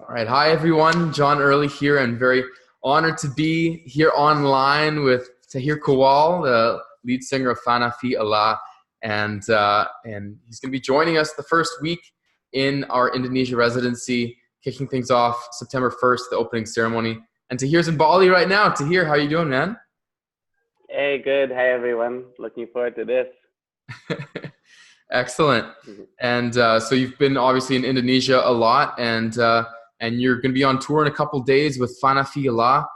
All right. Hi, everyone. John Early here. I'm very honored to be here online with Tahir Qawwal, the lead singer of Fanna-Fi-Allah. And he's going to be joining us the first week in our Indonesia residency, kicking things off September 1st, the opening ceremony. And Tahir's in Bali right now. Tahir, how you doing, man? Hey, good. Hi, everyone. Looking forward to this. Excellent. And so you've been obviously in Indonesia a lot, and you're going to be on tour in a couple days with Fanna-Fi-Allah.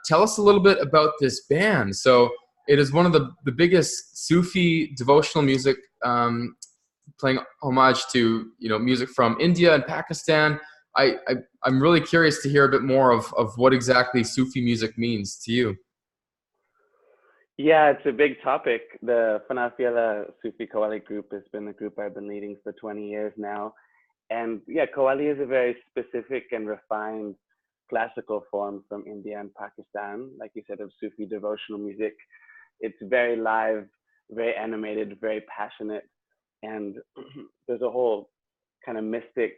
Tell us a little bit about this band. So it is one of the biggest Sufi devotional music, playing homage to music from India and Pakistan. I'm really curious to hear a bit more of what exactly Sufi music means to you. Yeah, it's a big topic. The Fanna-Fi-Allah Sufi Qawwali group has been the group I've been leading for 20 years now. And yeah, Qawwali is a very specific and refined classical form from India and Pakistan, like you said, of Sufi devotional music. It's very live, very animated, very passionate. And there's a whole kind of mystic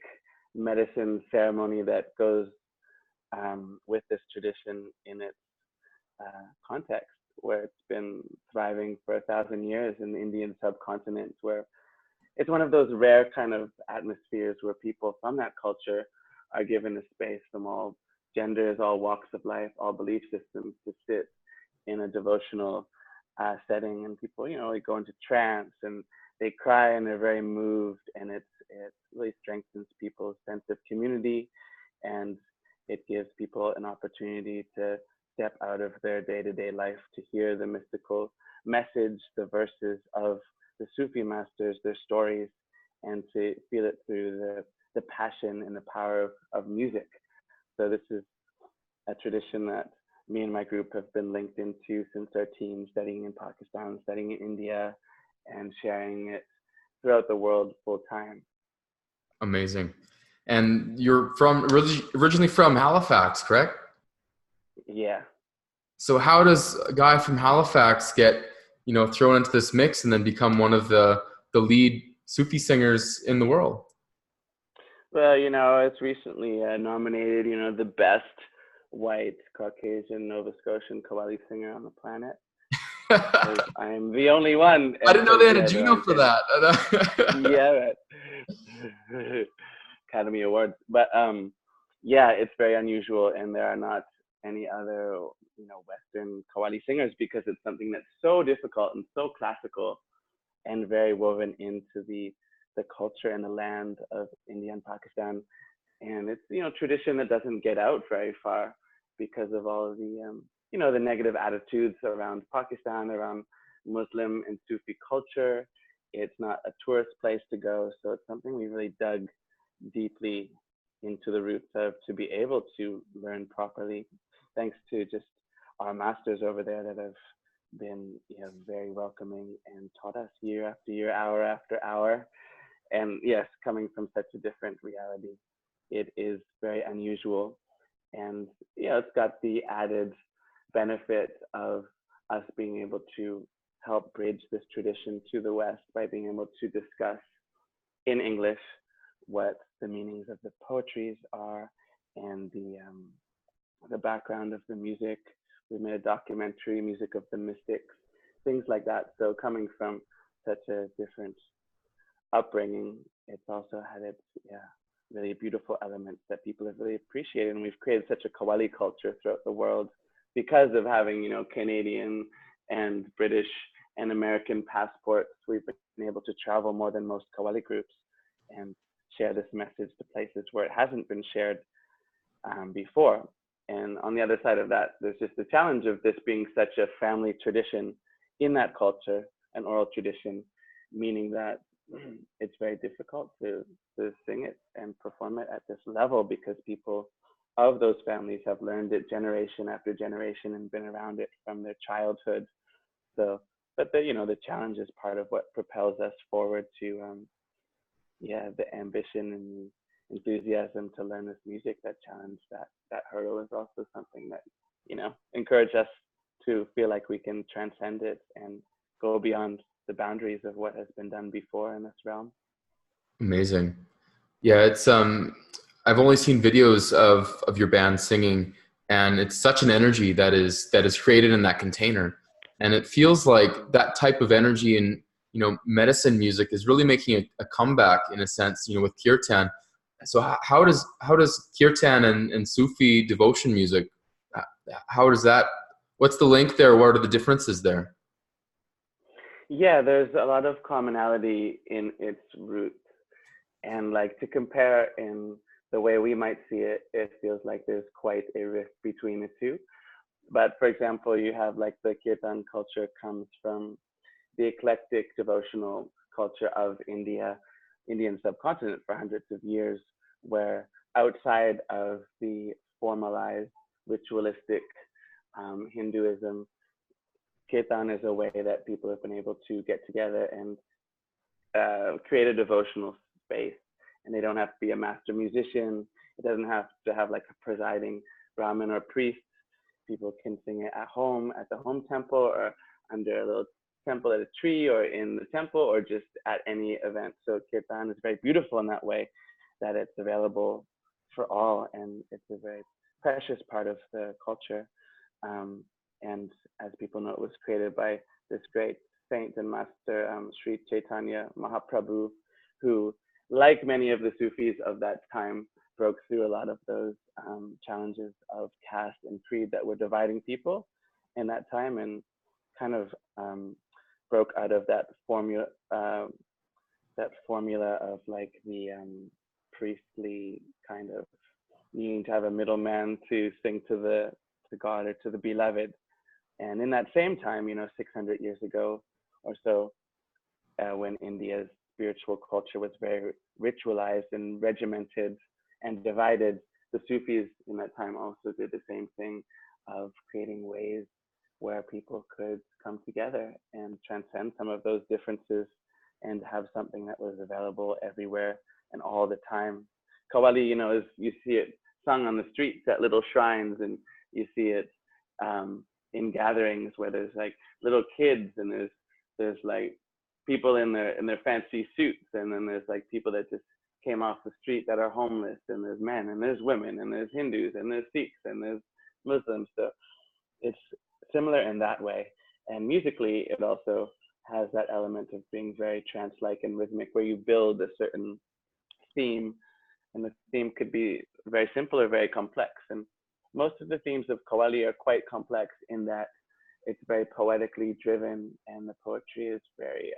medicine ceremony that goes with this tradition in its context, where it's been thriving for 1,000 years in the Indian subcontinent, where it's one of those rare kind of atmospheres where people from that culture are given a space from all genders, all walks of life, all belief systems to sit in a devotional setting. And people, they go into trance and they cry and they're very moved, and it really strengthens people's sense of community, and it gives people an opportunity to step out of their day-to-day life to hear the mystical message, the verses of the Sufi masters, their stories, and to feel it through the passion and the power of music. So this is a tradition that me and my group have been linked into since our team, studying in Pakistan, studying in India, and sharing it throughout the world full time. Amazing. And you're originally from Halifax, correct? Yeah. So how does a guy from Halifax get, thrown into this mix and then become one of the lead Sufi singers in the world? Well, it's recently nominated, the best white Caucasian Nova Scotian Qawwali singer on the planet. I'm the only one. I didn't know they had a Juno for that. Yeah, right. Academy Awards. But yeah, it's very unusual, and there are not any other Western Qawwali singers, because it's something that's so difficult and so classical and very woven into the culture and the land of India and Pakistan. And it's tradition that doesn't get out very far because of all of the the negative attitudes around Pakistan, around Muslim and Sufi culture. It's not a tourist place to go, so it's something we really dug deeply into the roots of, to be able to learn properly, thanks to just our masters over there that have been very welcoming and taught us year after year, hour after hour. And yes, coming from such a different reality, it is very unusual. And it's got the added benefit of us being able to help bridge this tradition to the West by being able to discuss in English what the meanings of the poetries are, and the background of the music. We made a documentary, Music of the Mystics, things like that. So coming from such a different upbringing, it's also had its really beautiful elements that people have really appreciated. And we've created such a Qawwali culture throughout the world because of having Canadian and British and American passports. We've been able to travel more than most Qawwali groups and share this message to places where it hasn't been shared before. And on the other side of that, there's just the challenge of this being such a family tradition in that culture, an oral tradition, meaning that it's very difficult to sing it and perform it at this level, because people of those families have learned it generation after generation and been around it from their childhood. So, but the challenge is part of what propels us forward to the ambition and enthusiasm to learn this music. That challenge, that hurdle, is also something that encourage us to feel like we can transcend it and go beyond the boundaries of what has been done before in this realm. Amazing. Yeah, it's I've only seen videos of your band singing, and it's such an energy that is created in that container, and it feels like that type of energy in, medicine music is really making a comeback in a sense, with kirtan. So how does kirtan and Sufi devotion music, uh, how does that, what's the link there? What are the differences there? Yeah, there's a lot of commonality in its roots. And like to compare in the way we might see it, it feels like there's quite a rift between the two. But for example, you have like the kirtan culture comes from the eclectic devotional culture of Indian subcontinent for hundreds of years, where outside of the formalized ritualistic Hinduism, kirtan is a way that people have been able to get together and create a devotional space. And they don't have to be a master musician. It doesn't have to have like a presiding Brahmin or priest. People can sing it at home, at the home temple, or under a little temple at a tree, or in the temple, or just at any event. So kirtan is very beautiful in that way, that it's available for all, and it's a very precious part of the culture. And as people know, it was created by this great saint and master, Sri Chaitanya Mahaprabhu, who, like many of the Sufis of that time, broke through a lot of those challenges of caste and creed that were dividing people in that time, and kind of broke out of that formula of like the priestly kind of needing to have a middleman to sing to God or to the beloved. And in that same time, 600 years ago or so, when India's spiritual culture was very ritualized and regimented and divided, the Sufis in that time also did the same thing of creating ways where people could come together and transcend some of those differences and have something that was available everywhere and all the time. Qawwali, is, you see it sung on the streets at little shrines, and you see it in gatherings where there's like little kids, and there's like people in their fancy suits, and then there's like people that just came off the street that are homeless, and there's men, and there's women, and there's Hindus, and there's Sikhs, and there's Muslims. So it's similar in that way. And musically, it also has that element of being very trance-like and rhythmic, where you build a certain theme, and the theme could be very simple or very complex. And most of the themes of Qawwali are quite complex in that it's very poetically driven, and the poetry is very,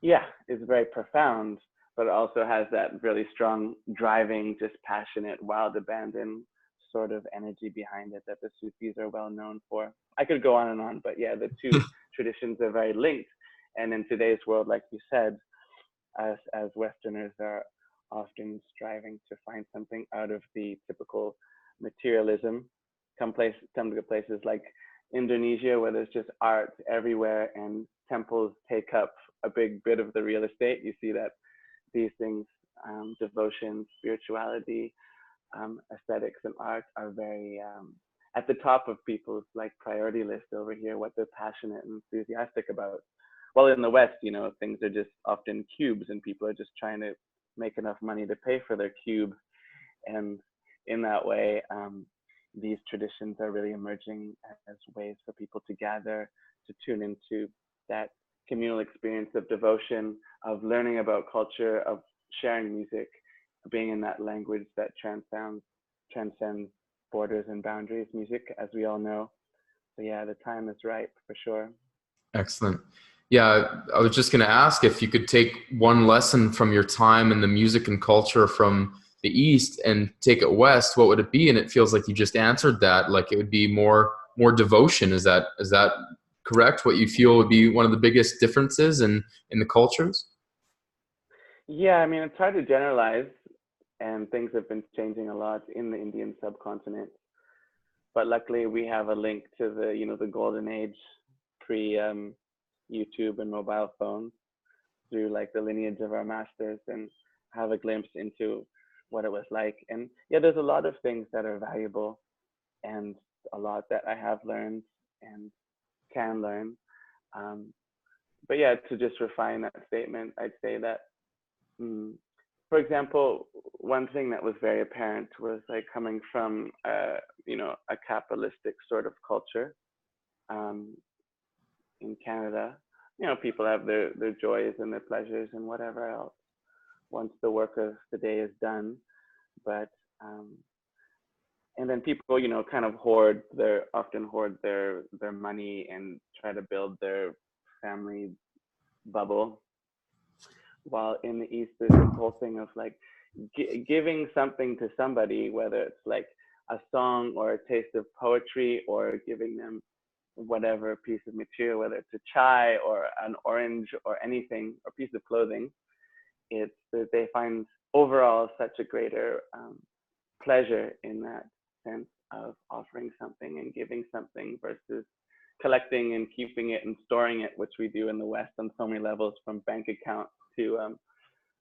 it's very profound, but it also has that really strong, driving, just passionate, wild abandon sort of energy behind it that the Sufis are well known for. I could go on and on, but yeah, the two traditions are very linked. And in today's world, like you said, as Westerners are often striving to find something out of the typical materialism, come to places like Indonesia, where there's just art everywhere and temples take up a big bit of the real estate. You see that these things, devotion, spirituality, aesthetics, and art are very at the top of people's like priority list over here, what they're passionate and enthusiastic about. While in the West, things are just often cubes, and people are just trying to make enough money to pay for their cube. And in that way, these traditions are really emerging as ways for people to gather, to tune into that communal experience of devotion, of learning about culture, of sharing music, being in that language that transcends borders and boundaries, music, as we all know. So yeah, the time is right for sure. Excellent. Yeah, I was just going to ask if you could take one lesson from your time in the music and culture from the East and take it West, what would it be? And it feels like you just answered that. Like it would be more devotion. Is that correct? What you feel would be one of the biggest differences in the cultures? Yeah, I mean, it's hard to generalize, and things have been changing a lot in the Indian subcontinent. But luckily, we have a link to the golden age, pre YouTube and mobile phones, through like the lineage of our masters, and have a glimpse into what it was like. And yeah, there's a lot of things that are valuable, and a lot that I have learned and can learn. But yeah, to just refine that statement, I'd say that, for example, one thing that was very apparent was like coming from, you know, a capitalistic sort of culture um, in Canada. You know, people have their joys and their pleasures and whatever else once the work of the day is done. But and then people, you know, kind of often hoard their money and try to build their family bubble. While in the East, there's this whole thing of like giving something to somebody, whether it's like a song or a taste of poetry, or giving them whatever piece of material, whether it's a chai or an orange or anything, or piece of clothing. It's that they find overall such a greater pleasure in that sense of offering something and giving something versus collecting and keeping it and storing it, which we do in the West on so many levels, from bank accounts to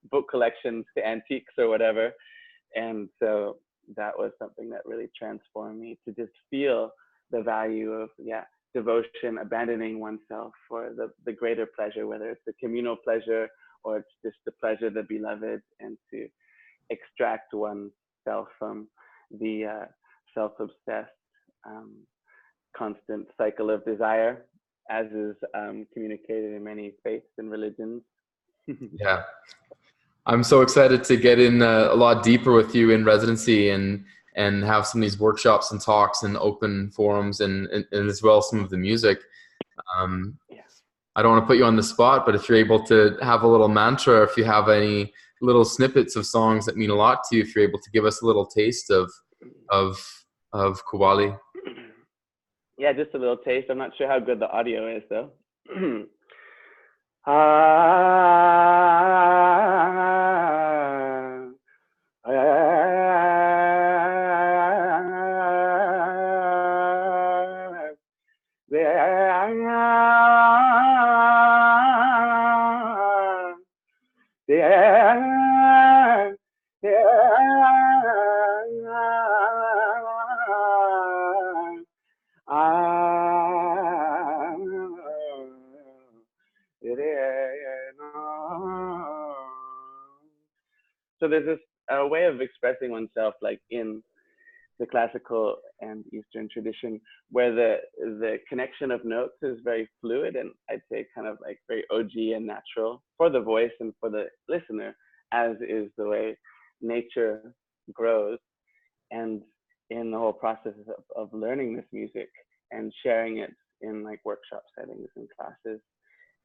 book collections to antiques or whatever. And so that was something that really transformed me, to just feel the value of, yeah, devotion, abandoning oneself for the greater pleasure, whether it's a communal pleasure or it's just the pleasure of the beloved, and to extract oneself from the self-obsessed constant cycle of desire, as is communicated in many faiths and religions. Yeah. I'm so excited to get in a lot deeper with you in residency, and have some of these workshops and talks and open forums, and as well some of the music. Yeah. I don't want to put you on the spot, but if you're able to have a little mantra, if you have any little snippets of songs that mean a lot to you, if you're able to give us a little taste of Qawwali. Yeah, just a little taste. I'm not sure how good the audio is though. So there's this way of expressing oneself, like in the classical and Eastern tradition, where the connection of notes is very fluid, and I'd say kind of like very OG and natural for the voice and for the listener, as is the way nature grows. And in the whole process of learning this music and sharing it in like workshop settings and classes,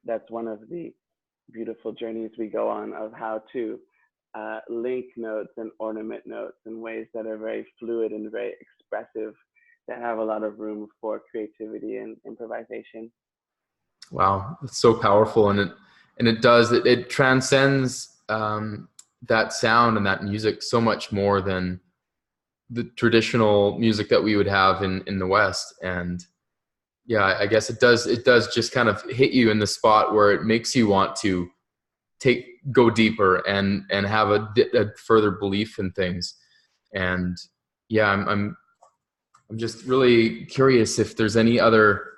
that's one of the beautiful journeys we go on, of how to link notes and ornament notes in ways that are very fluid and very expressive, that have a lot of room for creativity and improvisation. Wow, it's so powerful, and it transcends that sound and that music so much more than the traditional music that we would have in the West. And yeah, I guess it does just kind of hit you in the spot where it makes you want to go deeper and have a further belief in things. And yeah, I'm just really curious if there's any other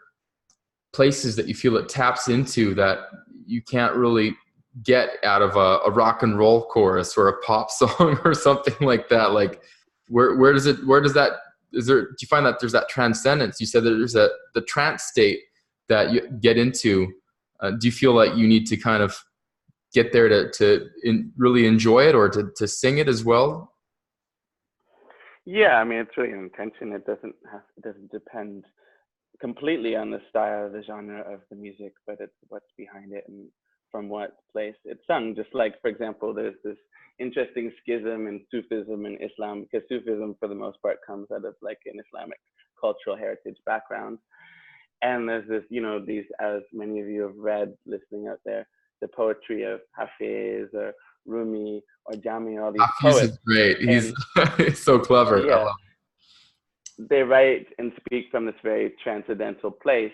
places that you feel it taps into that you can't really get out of a rock and roll chorus or a pop song or something like that. Like where does that, do you find that there's that transcendence? You said that there's the trance state that you get into. Do you feel like you need to kind of get there to really enjoy it, or to sing it as well? Yeah, I mean, it's really an intention. It doesn't depend completely on the style, the genre of the music, but it's what's behind it and from what place it's sung. Just like, for example, there's this interesting schism in Sufism and Islam, because Sufism for the most part comes out of like an Islamic cultural heritage background. And there's this, you know, these, as many of you have read listening out there, the poetry of Hafiz or Rumi or Jami, all these Hafiz poets. is great. He's And he's so clever. I yeah, love they write and speak from this very transcendental place,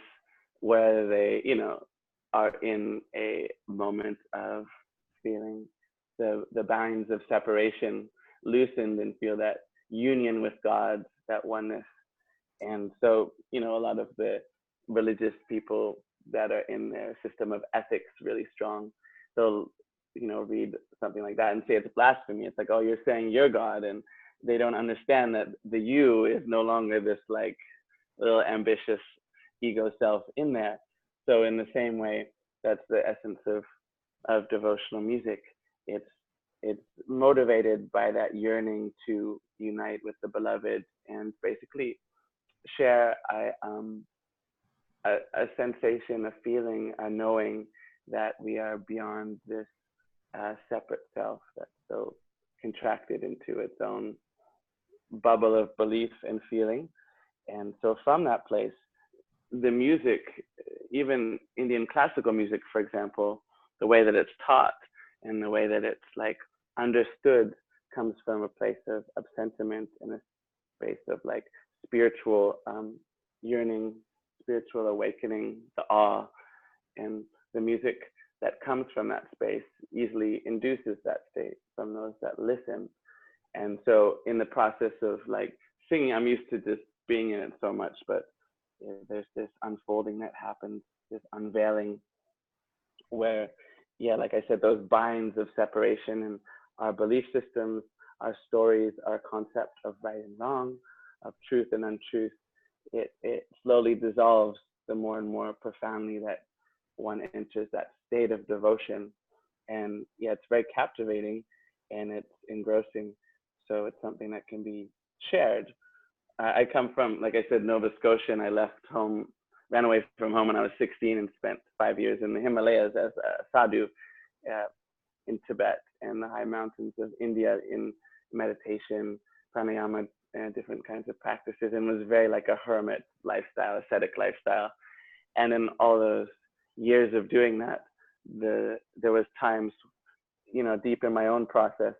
where they, you know, are in a moment of feeling the binds of separation loosened, and feel that union with God, that oneness. And so, you know, a lot of the religious people that are in their system of ethics really strong, they'll read something like that and say it's blasphemy. It's like, oh, you're saying you're God, and they don't understand that the you is no longer this like little ambitious ego self in there. So in the same way, that's the essence of devotional music. It's motivated by that yearning to unite with the beloved and basically share a sensation, a feeling, a knowing that we are beyond this separate self that's so contracted into its own bubble of belief and feeling. And so from that place, the music, even Indian classical music, for example, the way that it's taught and the way that it's like understood comes from a place of sentiment and a space of like spiritual yearning, spiritual awakening, the awe. And the music that comes from that space easily induces that state from those that listen. And so in the process of like singing, I'm used to just being in it so much, but there's this unfolding that happens, this unveiling where, yeah, like I said, those binds of separation and our belief systems, our stories, our concept of right and wrong, of truth and untruth, it slowly dissolves the more and more profoundly that one enters that state of devotion. And yeah, it's very captivating and it's engrossing. So it's something that can be shared. I come from, like I said, Nova Scotia, and I left home, ran away from home when I was 16 and spent 5 years in the Himalayas as a sadhu in Tibet and the high mountains of India in meditation, pranayama, and different kinds of practices, and was very like a hermit lifestyle, ascetic lifestyle. And in all those years of doing that, there was times, deep in my own process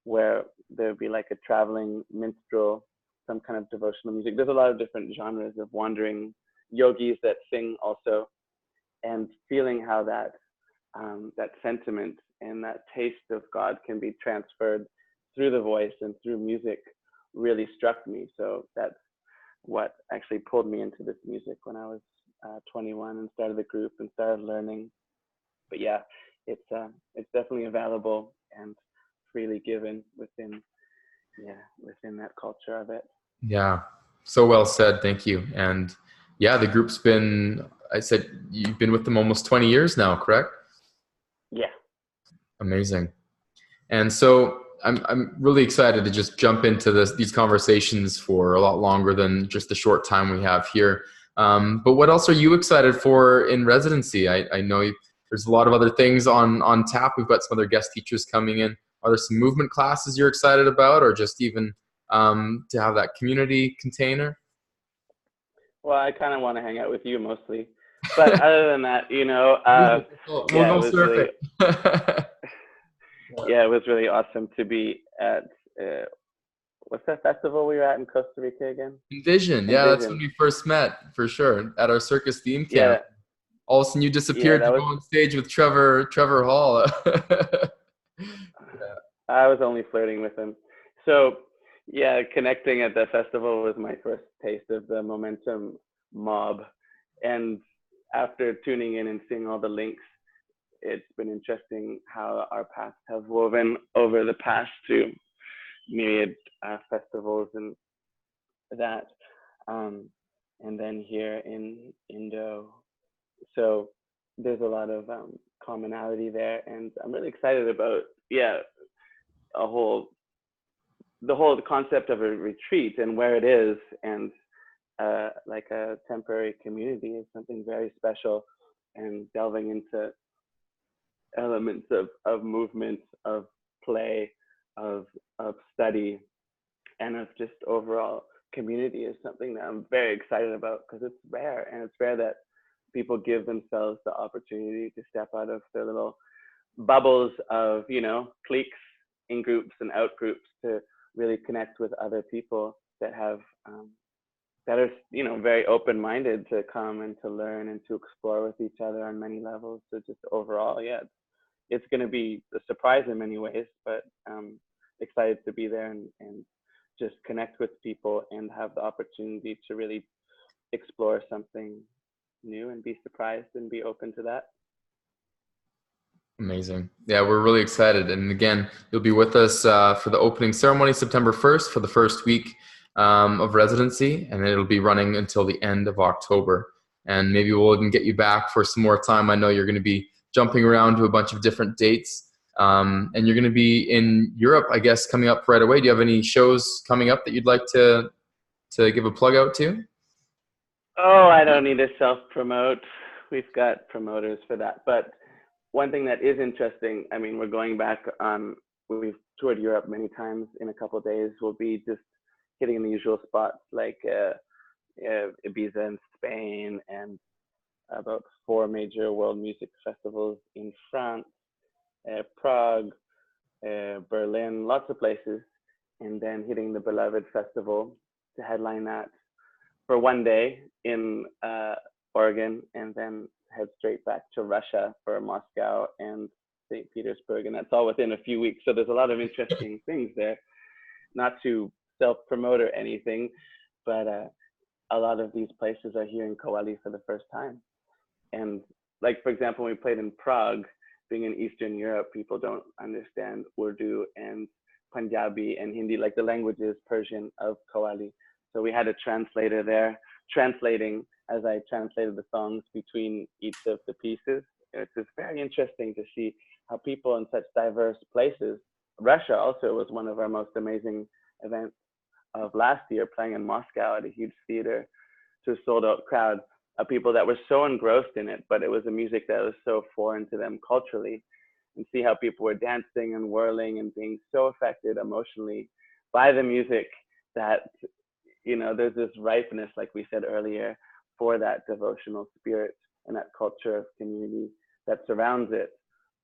where there would be like a traveling minstrel, some kind of devotional music. There's a lot of different genres of wandering yogis that sing also, and feeling how that sentiment and that taste of God can be transferred through the voice and through music really struck me. So that's what actually pulled me into this music when I was 21 and started the group and started learning. But yeah, it's definitely available and freely given within that culture of it. Yeah, so well said. Thank you. And yeah, the group's been, I said, you've been with them almost 20 years now, correct? Yeah. Amazing. And so I'm really excited to just jump into these conversations for a lot longer than just the short time we have here. But what else are you excited for in residency? I know there's a lot of other things on tap. We've got some other guest teachers coming in. Are there some movement classes you're excited about, or just even to have that community container? Well, I kind of want to hang out with you mostly, but other than that, we'll go surfing. Yeah, it was really awesome to be at what's that festival we were at in Costa Rica again? Envision. Yeah, that's when we first met, for sure, at our circus theme camp. Yeah. All of a sudden you disappeared to go on stage with Trevor Hall. I was only flirting with him. So yeah, connecting at that festival was my first taste of the Momentum mob. And after tuning in and seeing all the links, it's been interesting how our paths have woven over the past through myriad festivals and that. And then here in Indo. So there's a lot of commonality there. And I'm really excited about, the whole concept of a retreat and where it is, and like a temporary community is something very special, and delving into elements of movement, of play, of study, and of just overall community is something that I'm very excited about, because it's rare, and it's rare that people give themselves the opportunity to step out of their little bubbles of, cliques, in groups and out groups, to really connect with other people that have that are very open-minded to come and to learn and to explore with each other on many levels. So just overall, it's going to be a surprise in many ways, but excited to be there and just connect with people and have the opportunity to really explore something new and be surprised and be open to that. Amazing. Yeah, we're really excited. And again, you'll be with us for the opening ceremony September 1st for the first week of residency, and it'll be running until the end of October. And maybe we'll even get you back for some more time. I know you're going to be jumping around to a bunch of different dates, and you're going to be in Europe, I guess, coming up right away. Do you have any shows coming up that you'd like to give a plug out to? Oh, I don't need to self-promote. We've got promoters for that. But one thing that is interesting, I mean, we're going back on, we've toured Europe many times in a couple of days. We'll be just hitting the usual spots like Ibiza in Spain, and about 4 major world music festivals in France, Prague, Berlin, lots of places, and then hitting the Beloved Festival to headline that for 1 day in Oregon, and then head straight back to Russia for Moscow and St. Petersburg, and that's all within a few weeks. So there's a lot of interesting things there. Not to self-promote or anything, but a lot of these places are hearing Qawwali for the first time. And like, for example, when we played in Prague, being in Eastern Europe, people don't understand Urdu and Punjabi and Hindi, like the languages, Persian of Qawwali. So we had a translator there translating as I translated the songs between each of the pieces. It's just very interesting to see how people in such diverse places. Russia also was one of our most amazing events of last year, playing in Moscow at a huge theater to a sold out crowd of people that were so engrossed in it, but it was a music that was so foreign to them culturally, and see how people were dancing and whirling and being so affected emotionally by the music that, you know, there's this ripeness, like we said earlier, for that devotional spirit and that culture of community that surrounds it.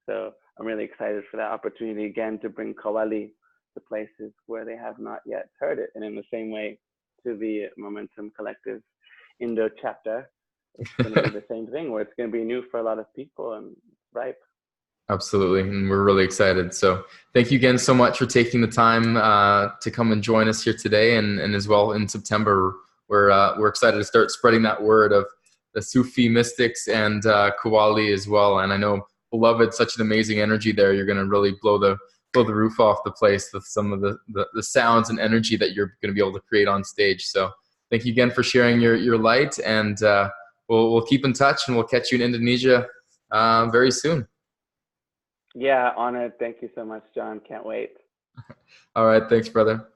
So I'm really excited for that opportunity again to bring Qawwali to places where they have not yet heard it. And in the same way to the Momentum Collective Indo chapter, it's going to be the same thing where it's going to be new for a lot of people and ripe. Absolutely, and we're really excited. So thank you again so much for taking the time to come and join us here today, and as well in September, we're excited to start spreading that word of the Sufi mystics and Qawwali as well. And I know, beloved, such an amazing energy there. You're going to really blow the roof off the place with some of the sounds and energy that you're going to be able to create on stage. So thank you again for sharing your light, and we'll keep in touch, and we'll catch you in Indonesia very soon. Yeah, honored. Thank you so much, John. Can't wait. All right. Thanks, brother.